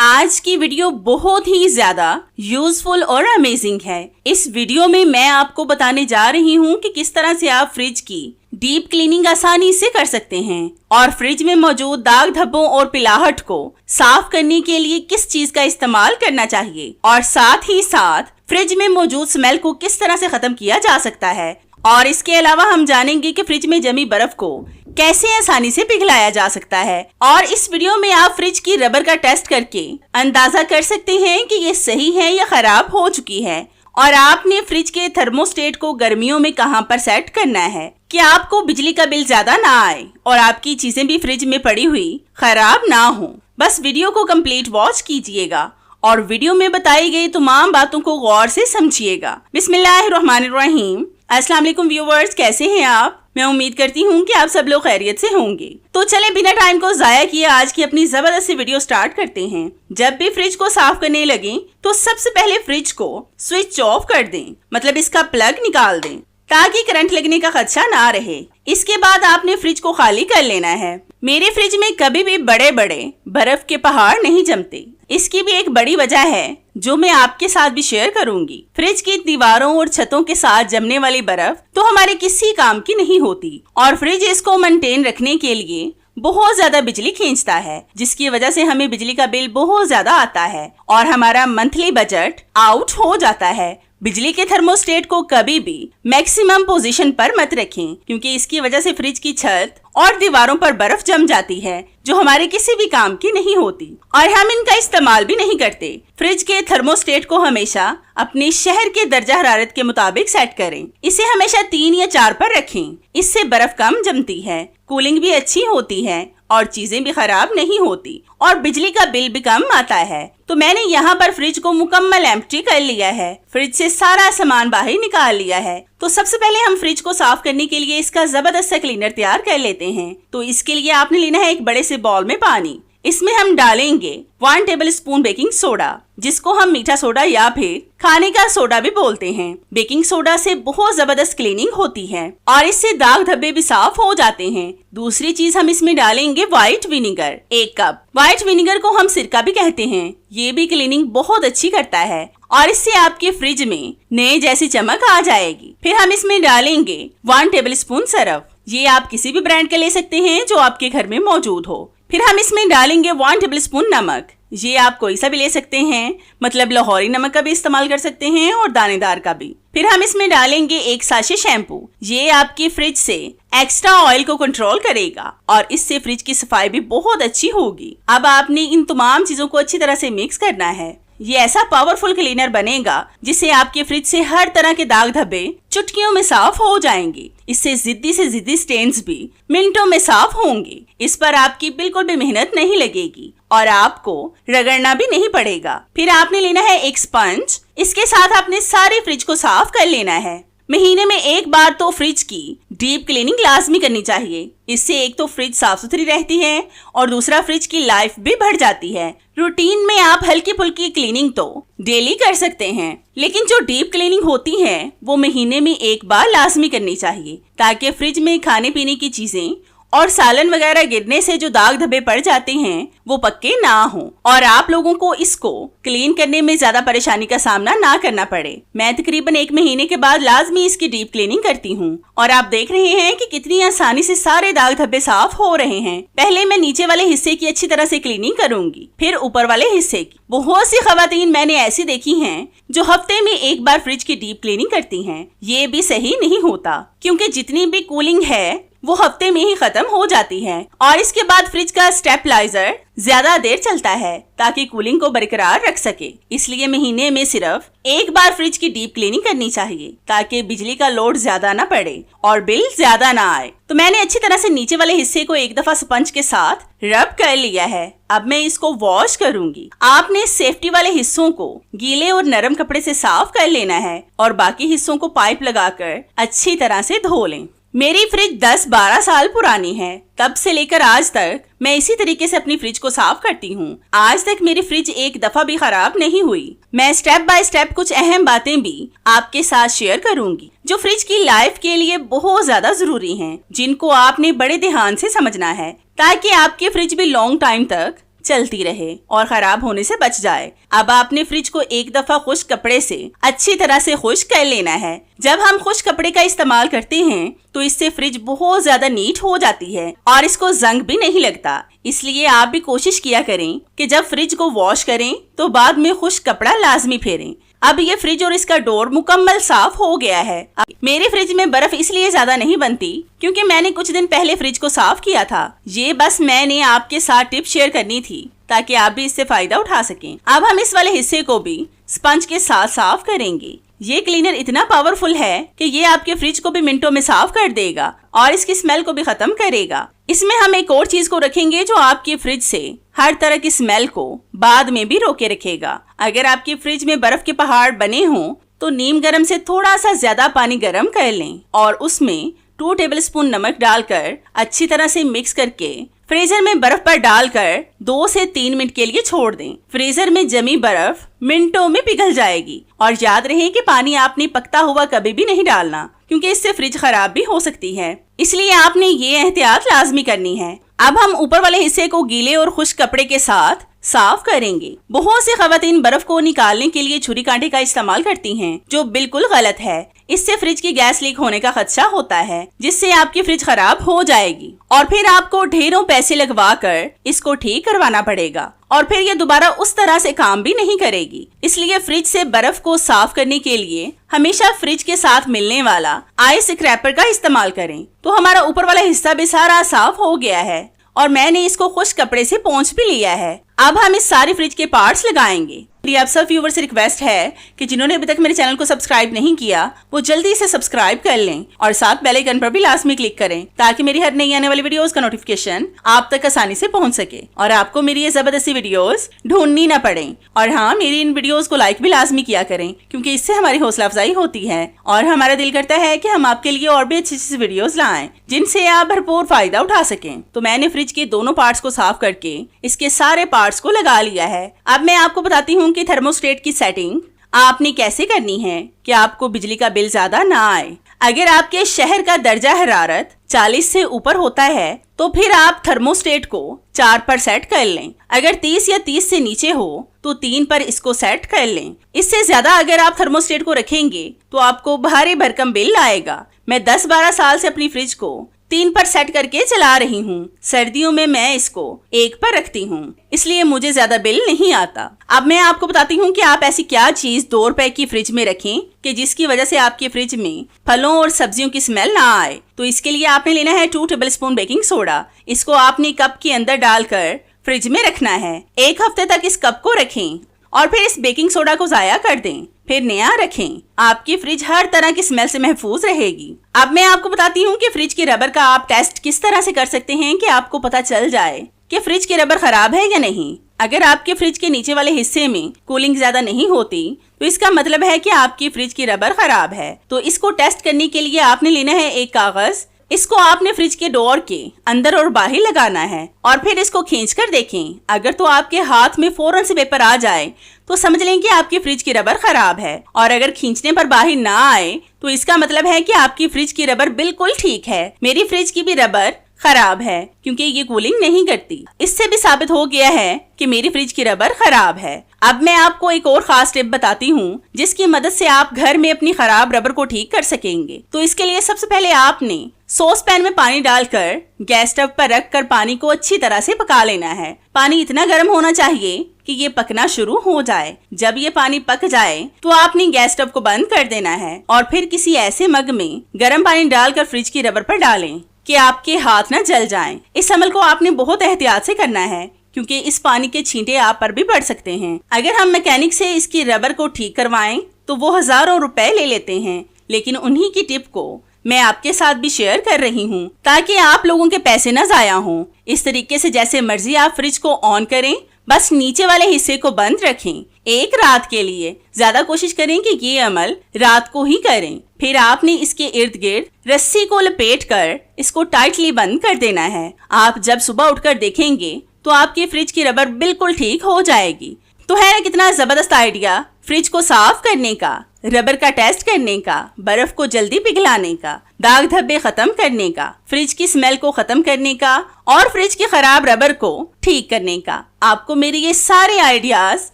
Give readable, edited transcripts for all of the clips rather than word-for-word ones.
आज की वीडियो बहुत ही ज्यादा यूजफुल और अमेजिंग है। इस वीडियो में मैं आपको बताने जा रही हूँ कि किस तरह से आप फ्रिज की डीप क्लीनिंग आसानी से कर सकते हैं और फ्रिज में मौजूद दाग धब्बों और पिलाहट को साफ करने के लिए किस चीज का इस्तेमाल करना चाहिए और साथ ही साथ फ्रिज में मौजूद स्मेल को किस तरह से खत्म किया जा सकता है। और इसके अलावा हम जानेंगे कि फ्रिज में जमी बर्फ को कैसे आसानी से पिघलाया जा सकता है। और इस वीडियो में आप फ्रिज की रबर का टेस्ट करके अंदाजा कर सकते हैं कि ये सही है या खराब हो चुकी है। और आपने फ्रिज के थर्मोस्टेट को गर्मियों में कहां पर सेट करना है कि आपको बिजली का बिल ज्यादा ना आए और आपकी चीजें भी फ्रिज में पड़ी हुई खराब ना हो। बस वीडियो को कंप्लीट वॉच कीजिएगा और वीडियो में बताई गई तमाम बातों को गौर से समझिएगा। बिस्मिल्लाहिर्रहमानिर्रहीम। अस्सलाम वालेकुम व्यूअर्स, कैसे हैं आप? मैं उम्मीद करती हूँ कि आप सब लोग खैरियत से होंगे। तो चले बिना टाइम को जाया किए आज की अपनी जबरदस्त सी वीडियो स्टार्ट करते हैं। जब भी फ्रिज को साफ करने लगे तो सबसे पहले फ्रिज को स्विच ऑफ कर दें, मतलब इसका प्लग निकाल दें ताकि करंट लगने का खदशा ना रहे। इसके बाद आपने फ्रिज को खाली कर लेना है। मेरे फ्रिज में कभी भी बड़े बड़े बर्फ के पहाड़ नहीं जमते। इसकी भी एक बड़ी वजह है जो मैं आपके साथ भी शेयर करूंगी। फ्रिज की दीवारों और छतों के साथ जमने वाली बर्फ तो हमारे किसी काम की नहीं होती और फ्रिज इसको मेंटेन रखने के लिए बहुत ज्यादा बिजली खींचता है, जिसकी वजह से हमें बिजली का बिल बहुत ज्यादा आता है और हमारा मंथली बजट आउट हो जाता है। बिजली के थर्मोस्टेट को कभी भी मैक्सिमम पोजीशन पर मत रखें, क्योंकि इसकी वजह से फ्रिज की छत और दीवारों पर बर्फ जम जाती है जो हमारे किसी भी काम की नहीं होती और हम इनका इस्तेमाल भी नहीं करते। फ्रिज के थर्मोस्टेट को हमेशा अपने शहर के दर्जा हरारत के मुताबिक सेट करें। इसे हमेशा 3 या 4 पर रखें। इससे बर्फ कम जमती है, कूलिंग भी अच्छी होती है और चीजें भी खराब नहीं होती और बिजली का बिल भी कम आता है। तो मैंने यहाँ पर फ्रिज को मुकम्मल एम्प्टी कर लिया है। फ्रिज से सारा सामान बाहर निकाल लिया है। तो सबसे पहले हम फ्रिज को साफ करने के लिए इसका जबरदस्त सा क्लीनर तैयार कर लेते हैं। तो इसके लिए आपने लेना है एक बड़े से बाउल में पानी। इसमें हम डालेंगे 1 टेबल स्पून बेकिंग सोडा, जिसको हम मीठा सोडा या फिर खाने का सोडा भी बोलते हैं। बेकिंग सोडा से बहुत जबरदस्त क्लीनिंग होती है और इससे दाग धब्बे भी साफ हो जाते हैं। दूसरी चीज हम इसमें डालेंगे white vinegar 1 cup. White vinegar को हम सिरका भी कहते हैं। ये भी क्लीनिंग बहुत अच्छी करता है और इससे आपके फ्रिज में नए जैसी चमक आ जाएगी। फिर हम इसमें डालेंगे 1 टेबल स्पून सरफ। ये आप किसी भी ब्रांड का ले सकते हैं जो आपके घर में मौजूद हो। फिर हम इसमें डालेंगे 1 टेबल स्पून नमक। ये आप कोई सा भी ले सकते हैं, मतलब लाहौरी नमक का भी इस्तेमाल कर सकते हैं और दानेदार का भी। फिर हम इसमें डालेंगे 1 साशे शैम्पू। ये आपकी फ्रिज से एक्स्ट्रा ऑयल को कंट्रोल करेगा और इससे फ्रिज की सफाई भी बहुत अच्छी होगी। अब आपने इन तमाम चीजों को अच्छी तरह से मिक्स करना है। ये ऐसा पावरफुल क्लीनर बनेगा जिससे आपके फ्रिज से हर तरह के दाग धब्बे चुटकियों में साफ हो जाएंगे। इससे जिद्दी से जिद्दी स्टेन्स भी मिनटों में साफ होंगे। इस पर आपकी बिल्कुल भी मेहनत नहीं लगेगी और आपको रगड़ना भी नहीं पड़ेगा। फिर आपने लेना है एक स्पंज। इसके साथ आपने सारे फ्रिज को साफ कर लेना है। महीने में एक बार तो फ्रिज की डीप क्लीनिंग लाजमी करनी चाहिए। इससे एक तो फ्रिज साफ सुथरी रहती है और दूसरा फ्रिज की लाइफ भी बढ़ जाती है। रूटीन में आप हल्की फुल्की क्लीनिंग तो डेली कर सकते हैं, लेकिन जो डीप क्लीनिंग होती है वो महीने में एक बार लाजमी करनी चाहिए, ताकि फ्रिज में खाने पीने की चीजें और सालन वगैरह गिरने से जो दाग धब्बे पड़ जाते हैं वो पक्के ना हो और आप लोगों को इसको क्लीन करने में ज्यादा परेशानी का सामना ना करना पड़े। मैं तकरीबन 1 महीने के बाद लाजमी इसकी डीप क्लीनिंग करती हूँ और आप देख रहे हैं कि कितनी आसानी से सारे दाग धब्बे साफ हो रहे हैं। पहले मैं नीचे वाले हिस्से की अच्छी तरह से क्लीनिंग करूंगी, फिर ऊपर वाले हिस्से की। बहुत सी खवातीन मैंने ऐसी देखी हैं जो हफ्ते में एक बार फ्रिज की डीप क्लीनिंग करती हैं। ये भी सही नहीं होता, क्योंकि जितनी भी कूलिंग है वो हफ्ते में ही खत्म हो जाती है और इसके बाद फ्रिज का स्टेबलाइजर ज्यादा देर चलता है ताकि कूलिंग को बरकरार रख सके। इसलिए महीने में सिर्फ एक बार फ्रिज की डीप क्लीनिंग करनी चाहिए ताकि बिजली का लोड ज्यादा ना पड़े और बिल ज्यादा ना आए। तो मैंने अच्छी तरह से नीचे वाले हिस्से को एक दफा स्पंज के साथ रब कर लिया है। अब मैं इसको वॉश करूंगी। आपने सेफ्टी वाले हिस्सों को गीले और नरम कपड़े से साफ कर लेना है और बाकी हिस्सों को पाइप लगाकर अच्छी तरह से धो लें। मेरी फ्रिज 10-12 साल पुरानी है। तब से लेकर आज तक मैं इसी तरीके से अपनी फ्रिज को साफ करती हूँ। आज तक मेरी फ्रिज एक दफा भी खराब नहीं हुई। मैं स्टेप बाय स्टेप कुछ अहम बातें भी आपके साथ शेयर करूंगी जो फ्रिज की लाइफ के लिए बहुत ज्यादा जरूरी हैं, जिनको आपने बड़े ध्यान से समझना है ताकि आपके फ्रिज भी लॉन्ग टाइम तक चलती रहे और खराब होने से बच जाए। अब आपने फ्रिज को एक दफा खुश्क कपड़े से अच्छी तरह से खुश्क कर लेना है। जब हम खुश्क कपड़े का इस्तेमाल करते हैं तो इससे फ्रिज बहुत ज्यादा नीट हो जाती है और इसको जंग भी नहीं लगता। इसलिए आप भी कोशिश किया करें कि जब फ्रिज को वॉश करें तो बाद में खुश्क कपड़ा लाजमी फेरें। अब ये फ्रिज और इसका डोर मुकम्मल साफ हो गया है। मेरे फ्रिज में बर्फ इसलिए ज्यादा नहीं बनती क्योंकि मैंने कुछ दिन पहले फ्रिज को साफ किया था। ये बस मैंने आपके साथ टिप शेयर करनी थी ताकि आप भी इससे फायदा उठा सकें। अब हम इस वाले हिस्से को भी स्पंज के साथ साफ करेंगे। ये क्लीनर इतना पावरफुल है कि ये आपके फ्रिज को भी मिनटों में साफ कर देगा और इसकी स्मेल को भी खत्म करेगा। इसमें हम एक और चीज को रखेंगे जो आपके फ्रिज से हर तरह की स्मेल को बाद में भी रोके रखेगा। अगर आपके फ्रिज में बर्फ के पहाड़ बने हों तो नीम गर्म से थोड़ा सा ज्यादा पानी गर्म कर लें और उसमें 2 टेबलस्पून नमक डालकर अच्छी तरह से मिक्स करके फ्रीजर में बर्फ पर डालकर 2 से 3 मिनट के लिए छोड़ दें। फ्रीजर में जमी बर्फ मिनटों में पिघल जाएगी। और याद रहे कि पानी आपने पकता हुआ कभी भी नहीं डालना क्योंकि इससे फ्रिज खराब भी हो सकती है। इसलिए आपने ये एहतियात लाजमी करनी है। अब हम ऊपर वाले हिस्से को गीले और खुश्क कपड़े के साथ साफ करेंगे। बहुत सी खवातीन बर्फ को निकालने के लिए छुरी कांटे का इस्तेमाल करती हैं, जो बिल्कुल गलत है। इससे फ्रिज की गैस लीक होने का खदशा होता है जिससे आपकी फ्रिज खराब हो जाएगी और फिर आपको ढेरों पैसे लगवा कर इसको ठीक करवाना पड़ेगा और फिर ये दोबारा उस तरह से काम भी नहीं करेगी। इसलिए फ्रिज से बर्फ को साफ करने के लिए हमेशा फ्रिज के साथ मिलने वाला आइस स्क्रैपर का इस्तेमाल करें। तो हमारा ऊपर वाला हिस्सा भी सारा साफ हो गया है और मैंने इसको खुश्क कपड़े से पोंछ भी लिया है। अब हम इस सारे फ्रिज के पार्ट्स लगाएंगे। आप सब व्यूअर से रिक्वेस्ट है कि जिन्होंने अभी तक मेरे चैनल को सब्सक्राइब नहीं किया वो जल्दी से सब्सक्राइब कर लें और साथ बेल आइकन पर भी लाजमी क्लिक करें ताकि मेरी हर नई आने वाली वीडियोस का नोटिफिकेशन आप तक आसानी से पहुंच सके और आपको मेरी ये जबरदस्ती वीडियोस ढूंढनी ना पड़े। और हाँ, मेरी इन वीडियोस को लाइक भी लाजमी किया करें क्योंकि इससे हमारी हौसला अफजाई होती है और हमारा दिल करता है कि हम आपके लिए और भी अच्छी अच्छी वीडियोस लाएं जिनसे आप भरपूर फायदा उठा सकें। तो मैंने फ्रिज के दोनों पार्ट्स को साफ करके इसके सारे पार्ट्स को लगा लिया है। अब मैं आपको बताती हूँ कि थर्मोस्टेट की सेटिंग आपने कैसे करनी है कि आपको बिजली का बिल ज्यादा ना आए। अगर आपके शहर का दर्जा हरारत 40 से ऊपर होता है तो फिर आप थर्मोस्टेट को 4 पर सेट कर लें। अगर 30 या 30 से नीचे हो तो 3 पर इसको सेट कर लें। इससे ज्यादा अगर आप थर्मोस्टेट को रखेंगे तो आपको भारी भरकम बिल आएगा। मैं 10-12 साल से अपनी फ्रिज को 3 पर सेट करके चला रही हूँ। सर्दियों में मैं इसको 1 पर रखती हूँ, इसलिए मुझे ज्यादा बिल नहीं आता। अब मैं आपको बताती हूँ कि आप ऐसी क्या चीज 2 रुपए की फ्रिज में रखें कि जिसकी वजह से आपके फ्रिज में फलों और सब्जियों की स्मेल ना आए। तो इसके लिए आपने लेना है 2 टेबलस्पून बेकिंग सोडा। इसको आपने कप के अंदर डालकर फ्रिज में रखना है। 1 हफ्ते तक इस कप को रखें और फिर इस बेकिंग सोडा को जाया कर दें, फिर नया रखें। आपकी फ्रिज हर तरह की स्मेल से महफूज रहेगी। अब मैं आपको बताती हूँ कि फ्रिज के रबर का आप टेस्ट किस तरह से कर सकते हैं कि आपको पता चल जाए कि फ्रिज के रबर खराब है या नहीं। अगर आपके फ्रिज के नीचे वाले हिस्से में कूलिंग ज्यादा नहीं होती तो इसका मतलब है कि आपकी फ्रिज की रबर खराब है। तो इसको टेस्ट करने के लिए आपने लेना है एक कागज। इसको आपने फ्रिज के डोर के अंदर और बाहर लगाना है और फिर इसको खींच कर देखें। अगर तो आपके हाथ में फौरन से पेपर आ जाए तो समझ लें कि आपकी फ्रिज की रबर खराब है और अगर खींचने पर बाहर ना आए तो इसका मतलब है कि आपकी फ्रिज की रबर बिल्कुल ठीक है। मेरी फ्रिज की भी रबर खराब है क्योंकि ये कूलिंग नहीं करती। इससे भी साबित हो गया है कि मेरी फ्रिज की रबर खराब है। अब मैं आपको एक और खास टिप बताती हूँ जिसकी मदद से आप घर में अपनी खराब रबर को ठीक कर सकेंगे। तो इसके लिए सबसे पहले आपने सॉस पैन में पानी डालकर गैस स्टव पर रखकर पानी को अच्छी तरह से पका लेना है। पानी इतना गर्म होना चाहिए कि ये पकना शुरू हो जाए। जब ये पानी पक जाए तो आपने गैस स्टव को बंद कर देना है और फिर किसी ऐसे मग में गर्म पानी डालकर फ्रिज की रबर पर डालें कि आपके हाथ न जल जाएं। इस अमल को आपने बहुत एहतियात से करना है क्योंकि इस पानी के छींटे आप पर भी पड़ सकते हैं। अगर हम मैकेनिक से इसकी रबर को ठीक करवाएं तो वो हजारों रुपए ले लेते हैं, लेकिन उन्हीं की टिप को मैं आपके साथ भी शेयर कर रही हूँ ताकि आप लोगों के पैसे न जाया हों। इस तरीके से जैसे मर्जी आप फ्रिज को ऑन करें, बस नीचे वाले हिस्से को बंद रखें एक रात के लिए। ज्यादा कोशिश करें कि ये अमल रात को ही करें। फिर आपने इसके इर्द गिर्द रस्सी को लपेट कर इसको टाइटली बंद कर देना है। आप जब सुबह उठकर देखेंगे तो आपकी फ्रिज की रबर बिल्कुल ठीक हो जाएगी। तो है कितना जबरदस्त आइडिया फ्रिज को साफ करने का। रबर का टेस्ट करने का, बर्फ को जल्दी पिघलाने का, दाग धब्बे खत्म करने का, फ्रिज की स्मेल को खत्म करने का और फ्रिज की खराब रबर को ठीक करने का। आपको मेरे ये सारे आइडियाज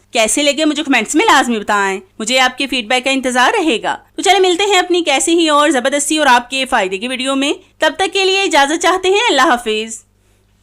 कैसे लगे मुझे कमेंट्स में लाजमी बताएं। मुझे आपके फीडबैक का इंतजार रहेगा। तो चले मिलते हैं अपनी कैसी ही और जबरदस्ती और आपके फायदे की वीडियो में। तब तक के लिए इजाजत चाहते हैं। अल्लाह हाफिज।